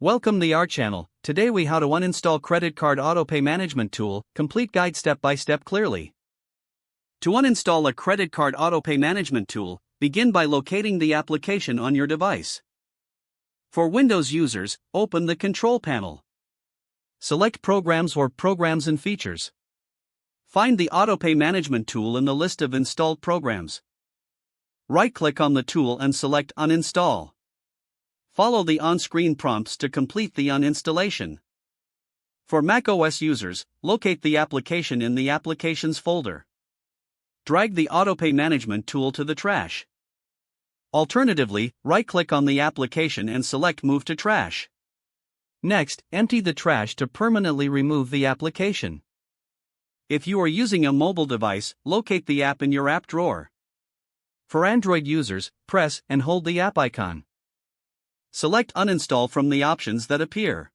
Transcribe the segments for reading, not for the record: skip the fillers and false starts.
Welcome to our channel. Today we how to uninstall credit card autopay management tool, complete guide step by step clearly. To uninstall a credit card autopay management tool, begin by locating the application on your device. For Windows users, open the control panel. Select Programs or Programs and Features. Find the autopay management tool in the list of installed programs. Right-click on the tool and select Uninstall. Follow the on-screen prompts to complete the uninstallation. For macOS users, locate the application in the Applications folder. Drag the Autopay Management tool to the trash. Alternatively, right-click on the application and select Move to Trash. Next, empty the trash to permanently remove the application. If you are using a mobile device, locate the app in your app drawer. For Android users, press and hold the app icon. Select Uninstall from the options that appear.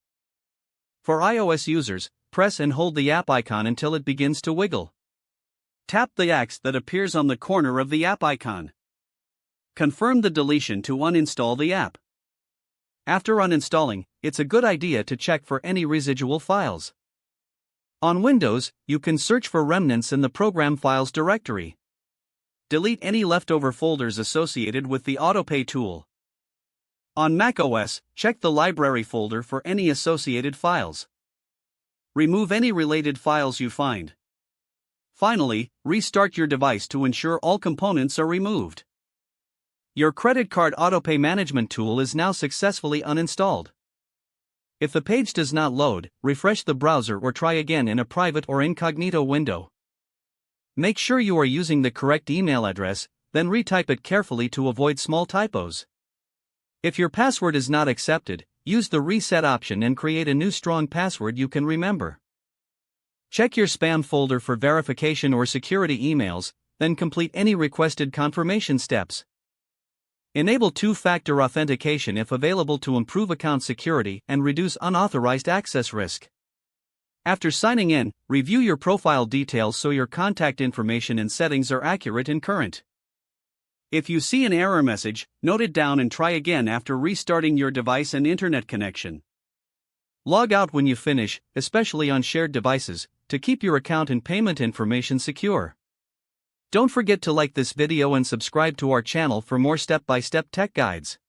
For iOS users, press and hold the app icon until it begins to wiggle. Tap the X that appears on the corner of the app icon. Confirm the deletion to uninstall the app. After uninstalling, it's a good idea to check for any residual files. On Windows, you can search for remnants in the Program Files directory. Delete any leftover folders associated with the Autopay tool. On macOS, check the Library folder for any associated files. Remove any related files you find. Finally, restart your device to ensure all components are removed. Your credit card autopay management tool is now successfully uninstalled. If the page does not load, refresh the browser or try again in a private or incognito window. Make sure you are using the correct email address, then retype it carefully to avoid small typos. If your password is not accepted, use the reset option and create a new strong password you can remember. Check your spam folder for verification or security emails, then complete any requested confirmation steps. Enable two-factor authentication if available to improve account security and reduce unauthorized access risk. After signing in, review your profile details so your contact information and settings are accurate and current. If you see an error message, note it down and try again after restarting your device and internet connection. Log out when you finish, especially on shared devices, to keep your account and payment information secure. Don't forget to like this video and subscribe to our channel for more step-by-step tech guides.